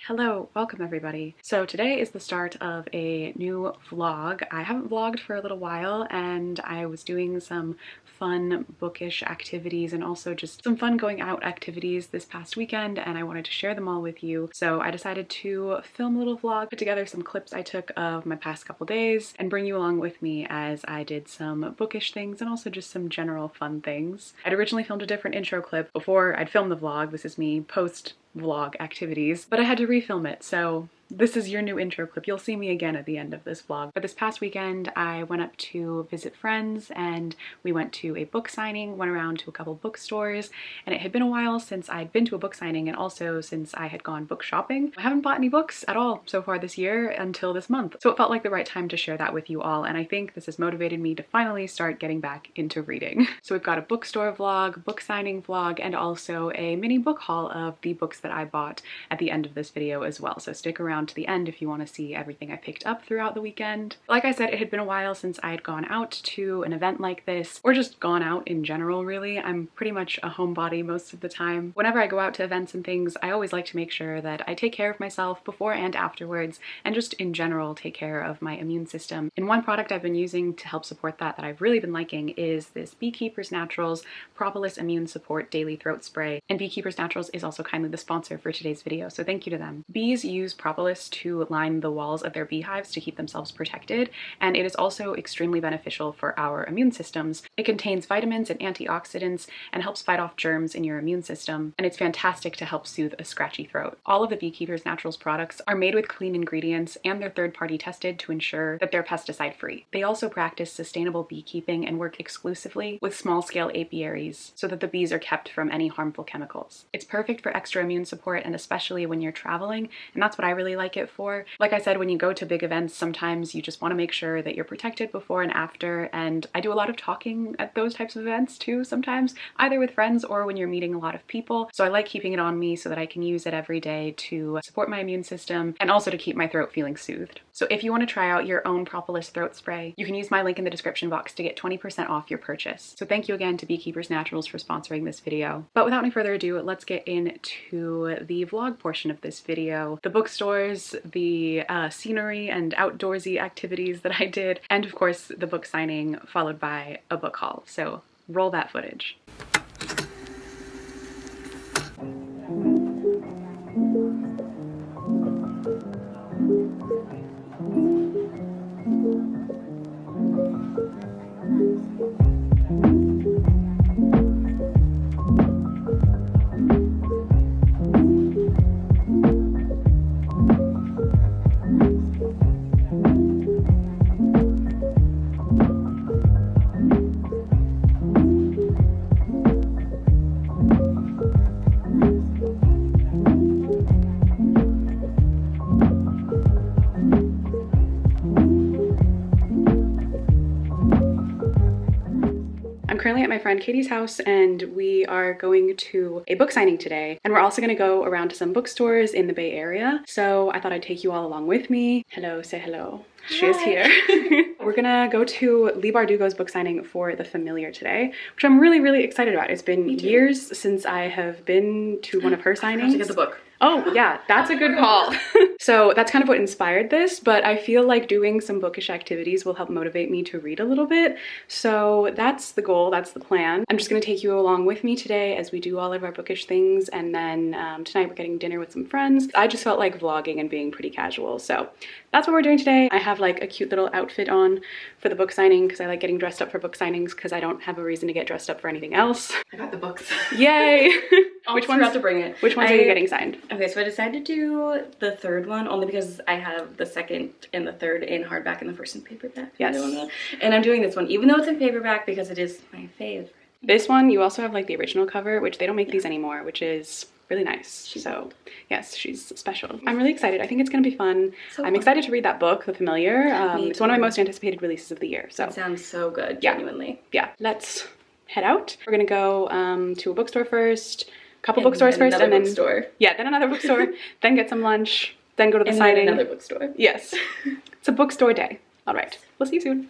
Hello, welcome everybody. So today is the start of a new vlog. I haven't vlogged for a little while and I was doing some fun bookish activities and also just some fun going out activities this past weekend, and I wanted to share them all with you. So I decided to film a little vlog, put together some clips I took of my past couple days and bring you along with me as I did some bookish things and also just some general fun things. I'd originally filmed a different intro clip before I'd filmed the vlog. This is me post vlog activities, but I had to refilm it, so this is your new intro clip. You'll see me again at the end of this vlog. But this past weekend, I went up to visit friends and we went to a book signing, went around to a couple bookstores, and it had been a while since I'd been to a book signing and also since I had gone book shopping. I haven't bought any books at all so far this year until this month. So it felt like the right time to share that with you all, and I think this has motivated me to finally start getting back into reading. So we've got a bookstore vlog, book signing vlog, and also a mini book haul of the books that I bought at the end of this video as well. So stick around to the end if you want to see everything I picked up throughout the weekend. Like I said, it had been a while since I had gone out to an event like this, or just gone out in general really. I'm pretty much a homebody most of the time. Whenever I go out to events and things, I always like to make sure that I take care of myself before and afterwards, and just in general take care of my immune system. And one product I've been using to help support that I've really been liking is this Beekeepers Naturals Propolis Immune Support Daily Throat Spray. And Beekeepers Naturals is also kindly the sponsor for today's video, so thank you to them. Bees use propolis to line the walls of their beehives to keep themselves protected, and it is also extremely beneficial for our immune systems. It contains vitamins and antioxidants and helps fight off germs in your immune system, and it's fantastic to help soothe a scratchy throat. All of the Beekeepers Naturals products are made with clean ingredients and they're third-party tested to ensure that they're pesticide-free. They also practice sustainable beekeeping and work exclusively with small-scale apiaries so that the bees are kept from any harmful chemicals. It's perfect for extra immune support, and especially when you're traveling, and that's what I really like it for. Like I said, when you go to big events, sometimes you just want to make sure that you're protected before and after, and I do a lot of talking at those types of events too sometimes, either with friends or when you're meeting a lot of people. So I like keeping it on me so that I can use it every day to support my immune system and also to keep my throat feeling soothed. So if you want to try out your own Propolis throat spray, you can use my link in the description box to get 20% off your purchase. So thank you again to Beekeepers Naturals for sponsoring this video. But without any further ado, let's get into the vlog portion of this video. The bookstores, the scenery and outdoorsy activities that I did, and of course the book signing followed by a book haul. So roll that footage. Currently at my friend Katie's house, and we are going to a book signing today, and we're also going to go around to some bookstores in the Bay Area. So I thought I'd take you all along with me. Hello, say hello. She is here. We're gonna go to Leigh Bardugo's book signing for The Familiar today, which I'm really excited about. It's been years since I have been to one of her signings. I have to get the book. Oh yeah, that's a good call. So that's kind of what inspired this, but I feel like doing some bookish activities will help motivate me to read a little bit. So that's the goal, that's the plan. I'm just gonna take you along with me today as we do all of our bookish things, and then tonight we're getting dinner with some friends. I just felt like vlogging and being pretty casual, so that's what we're doing today. I have like a cute little outfit on for the book signing because I like getting dressed up for book signings because I don't have a reason to get dressed up for anything else. I got the books. Yay! Which ones? Forgot to bring it. Which ones are you getting signed? Okay, so I decided to do the third one only because I have the second and the third in hardback and the first in paperback. Yes. And I'm doing this one, even though it's in paperback, because it is my favorite. This one, you also have like the original cover, which they don't make these anymore, which is really nice. So yes, she's special. I'm really excited. I think it's gonna be fun. I'm excited to read that book, The Familiar. It's one of my most anticipated releases of the year. So it sounds so good, genuinely. Yeah, let's head out. We're gonna go to a bookstore first, couple bookstores first, and then then another bookstore, then get some lunch, then go to the signing. Another bookstore. Yes. It's a bookstore day. All right, we'll see you soon.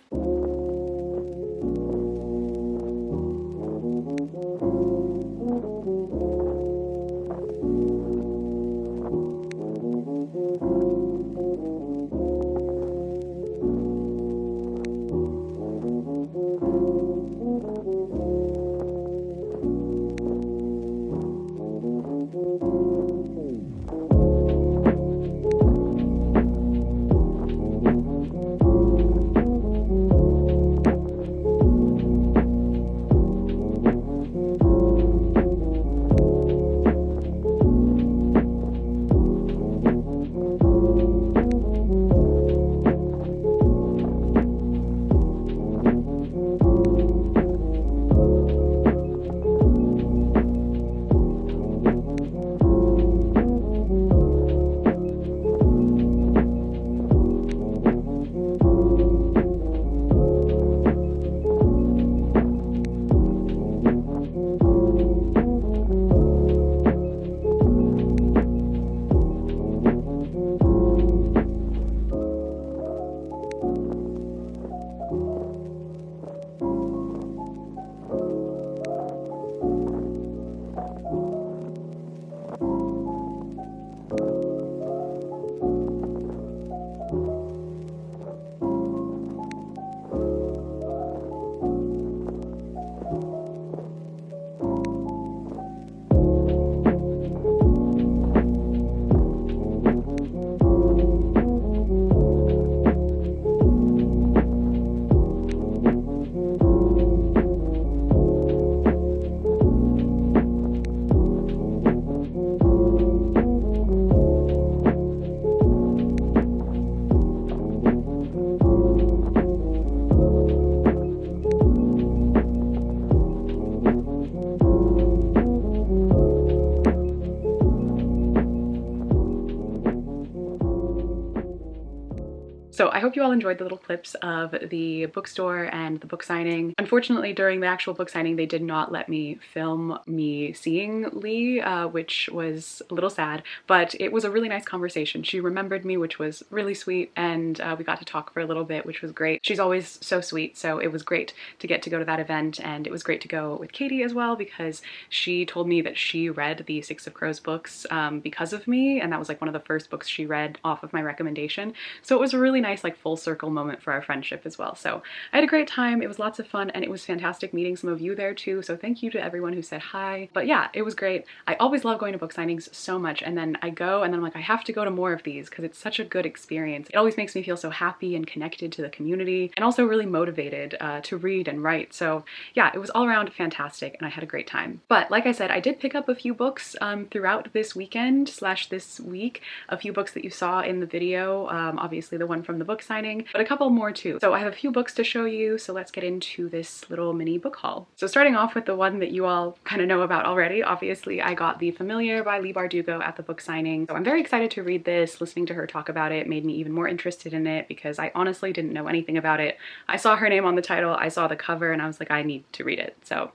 So I hope you all enjoyed the little clips of the bookstore and the book signing. Unfortunately, during the actual book signing, they did not let me film me seeing Lee, which was a little sad, but it was a really nice conversation. She remembered me, which was really sweet, and we got to talk for a little bit, which was great. She's always so sweet, so it was great to get to go to that event, and it was great to go with Katie as well, because she told me that she read the Six of Crows books because of me, and that was like one of the first books she read off of my recommendation. So it was a really nice like full circle moment for our friendship as well. So I had a great time. It was lots of fun, and it was fantastic meeting some of you there too. So thank you to everyone who said hi. But yeah, it was great. I always love going to book signings so much, and then I go and then I'm like, I have to go to more of these because it's such a good experience. It always makes me feel so happy and connected to the community, and also really motivated to read and write. So yeah, it was all around fantastic, and I had a great time. But like I said, I did pick up a few books throughout this weekend / this week, a few books that you saw in the video, obviously the one from the book signing, but a couple more too. So I have a few books to show you, so let's get into this little mini book haul. So starting off with the one that you all kind of know about already, obviously I got The Familiar by Leigh Bardugo at the book signing. So I'm very excited to read this. Listening to her talk about it made me even more interested in it because I honestly didn't know anything about it. I saw her name on the title, I saw the cover, and I was like, I need to read it. So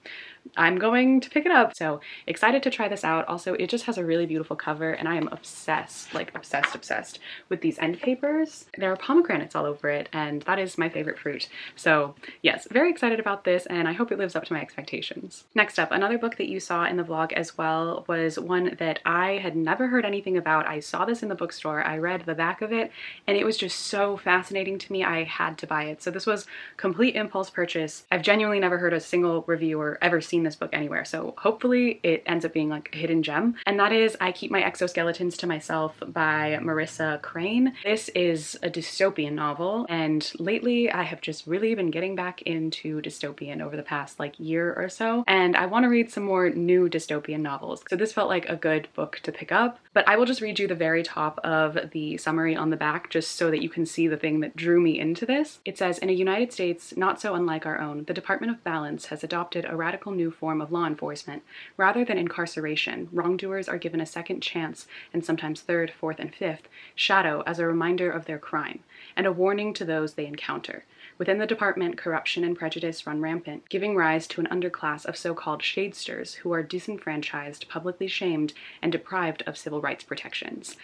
I'm going to pick it up. So excited to try this out. Also, it just has a really beautiful cover, and I am obsessed, like obsessed with these end papers. There are pomegranates all over it, and that is my favorite fruit. So yes, very excited about this, and I hope it lives up to my expectations. Next up, another book that you saw in the vlog as well was one that I had never heard anything about. I saw this in the bookstore, I read the back of it, and it was just so fascinating to me, I had to buy it. So this was complete impulse purchase. I've genuinely never heard a single review or ever seen this book anywhere, so hopefully it ends up being like a hidden gem, and that is I Keep My Exoskeletons to Myself by Marissa Crane. This is a dystopian novel, and lately I have just really been getting back into dystopian over the past like year or so, and I want to read some more new dystopian novels, so this felt like a good book to pick up. But I will just read you the very top of the summary on the back just so that you can see the thing that drew me into this. It says, in a United States not so unlike our own, the Department of Balance has adopted a radical new form of law enforcement. Rather than incarceration, wrongdoers are given a second chance, and sometimes third, fourth, and fifth, shadow as a reminder of their crime, and a warning to those they encounter. Within the department, corruption and prejudice run rampant, giving rise to an underclass of so-called shadesters who are disenfranchised, publicly shamed, and deprived of civil rights protections.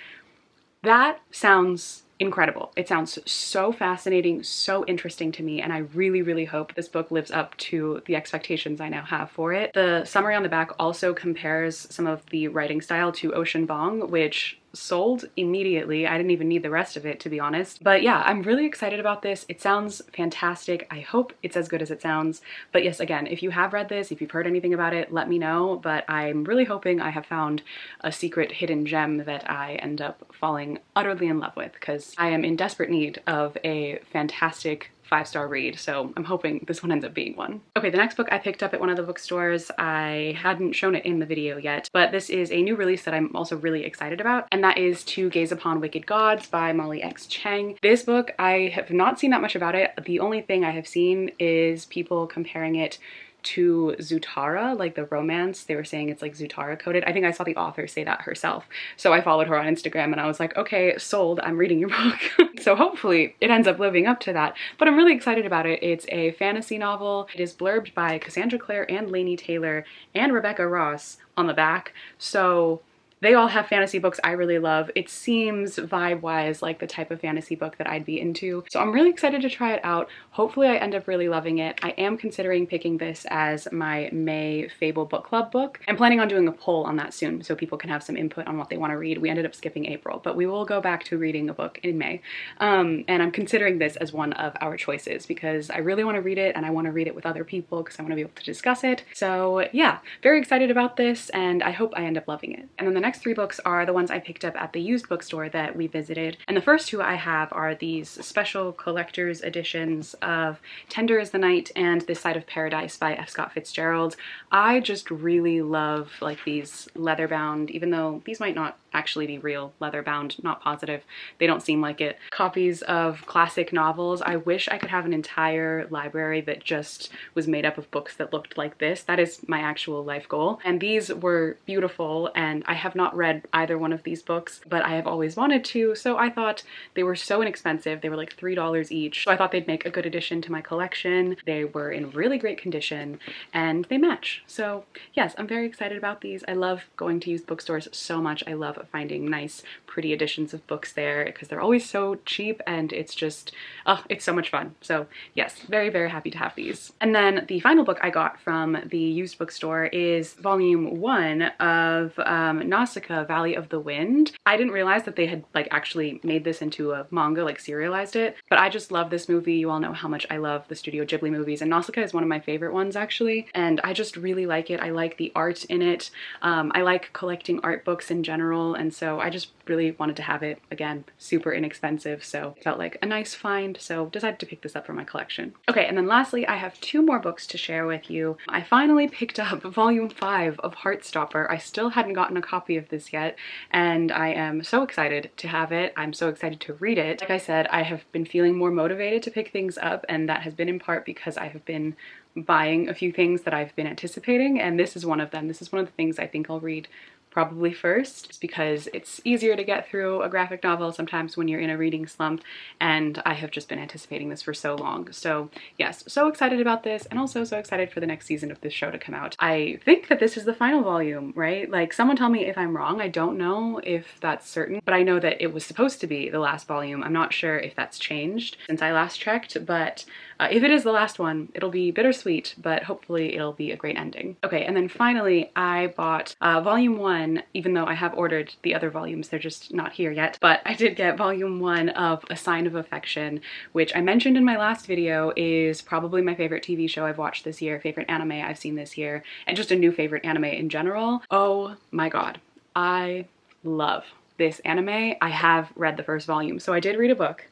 That sounds incredible. It sounds so fascinating, so interesting to me, and I really hope this book lives up to the expectations I now have for it. The summary on the back also compares some of the writing style to Ocean Vuong, which sold immediately. I didn't even need the rest of it, to be honest. But yeah, I'm really excited about this. It sounds fantastic. I hope it's as good as it sounds. But yes, again, if you have read this, if you've heard anything about it, let me know. But I'm really hoping I have found a secret hidden gem that I end up falling utterly in love with, because I am in desperate need of a fantastic 5-star read, so I'm hoping this one ends up being one. Okay, the next book I picked up at one of the bookstores, I hadn't shown it in the video yet, but this is a new release that I'm also really excited about, and that is To Gaze Upon Wicked Gods by Molly X. Cheng. This book, I have not seen that much about it. The only thing I have seen is people comparing it to Zutara, like the romance. They were saying it's like Zutara coded. I think I saw the author say that herself. So I followed her on Instagram and I was like, okay, sold, I'm reading your book. So hopefully it ends up living up to that. But I'm really excited about it. It's a fantasy novel. It is blurbed by Cassandra Clare and Laini Taylor and Rebecca Ross on the back. So they all have fantasy books I really love. It seems vibe-wise like the type of fantasy book that I'd be into. So I'm really excited to try it out. Hopefully I end up really loving it. I am considering picking this as my May Fable Book Club book. I'm planning on doing a poll on that soon so people can have some input on what they want to read. We ended up skipping April, but we will go back to reading a book in May. And I'm considering this as one of our choices because I really want to read it, and I want to read it with other people because I want to be able to discuss it. So yeah, very excited about this, and I hope I end up loving it. And then the next 3 books are the ones I picked up at the used bookstore that we visited. And the first 2 I have are these special collector's editions of Tender is the Night and This Side of Paradise by F. Scott Fitzgerald. I just really love like these leather bound, even though these might not actually be real leather bound, not positive, they don't seem like it, copies of classic novels. I wish I could have an entire library that just was made up of books that looked like this. That is my actual life goal. And these were beautiful, and I have not read either one of these books, but I have always wanted to, so I thought they were so inexpensive. They were like $3 each. So I thought they'd make a good addition to my collection. They were in really great condition and they match. So yes, I'm very excited about these. I love going to used bookstores so much. I love finding nice, pretty editions of books there because they're always so cheap and it's just, oh, it's so much fun. So yes, very, very happy to have these. And then the final book I got from the used bookstore is volume 1 of Nausicaa, Valley of the Wind. I didn't realize that they had like actually made this into a manga, like serialized it, but I just love this movie. You all know how much I love the Studio Ghibli movies, and Nausicaa is one of my favorite ones actually, and I just really like it. I like the art in it. I like collecting art books in general, and so I just really wanted to have it. Again, super inexpensive, so it felt like a nice find, so decided to pick this up for my collection. Okay, and then lastly, I have 2 more books to share with you. I finally picked up volume 5 of Heartstopper. I still hadn't gotten a copy of this yet, and I am so excited to have it. I'm so excited to read it. Like I said, I have been feeling more motivated to pick things up, and that has been in part because I have been buying a few things that I've been anticipating, and this is one of them. This is one of the things I think I'll read probably first, just because it's easier to get through a graphic novel sometimes when you're in a reading slump, and I have just been anticipating this for so long. So yes, so excited about this, and also so excited for the next season of this show to come out. I think that this is the final volume, right? Like, someone tell me if I'm wrong. I don't know if that's certain, but I know that it was supposed to be the last volume. I'm not sure if that's changed since I last checked, but if it is the last one, it'll be bittersweet, but hopefully it'll be a great ending. Okay, and then finally, I bought volume 1, even though I have ordered the other volumes, they're just not here yet, but I did get volume 1 of A Sign of Affection, which I mentioned in my last video is probably my favorite TV show I've watched this year, favorite anime I've seen this year, and just a new favorite anime in general. Oh my god, I love this anime. I have read the first volume, so I did read a book.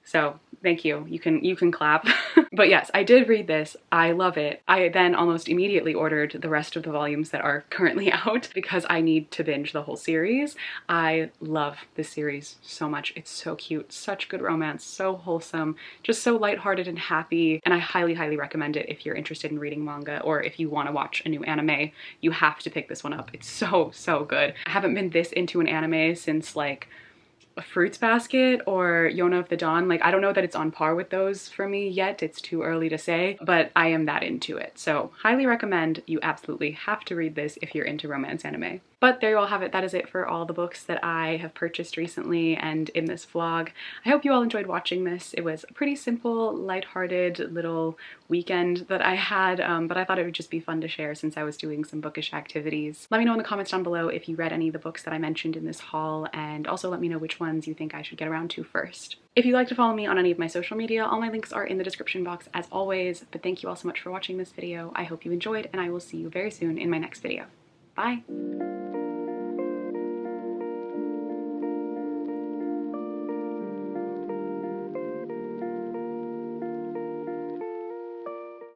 So thank you. You can clap. But yes, I did read this. I love it. I then almost immediately ordered the rest of the volumes that are currently out because I need to binge the whole series. I love this series so much. It's so cute, such good romance, so wholesome, just so lighthearted and happy. And I highly, highly recommend it if you're interested in reading manga, or if you want to watch a new anime, you have to pick this one up. It's so, so good. I haven't been this into an anime since like a Fruits Basket or Yona of the Dawn. Like, I don't know that it's on par with those for me yet. It's too early to say, but I am that into it. So highly recommend. You absolutely have to read this if you're into romance anime. But there you all have it. That is it for all the books that I have purchased recently and in this vlog. I hope you all enjoyed watching this. It was a pretty simple, lighthearted little weekend that I had, but I thought it would just be fun to share since I was doing some bookish activities. Let me know in the comments down below if you read any of the books that I mentioned in this haul, and also let me know which ones you think I should get around to first. If you'd like to follow me on any of my social media, all my links are in the description box as always, but thank you all so much for watching this video. I hope you enjoyed, and I will see you very soon in my next video. Bye!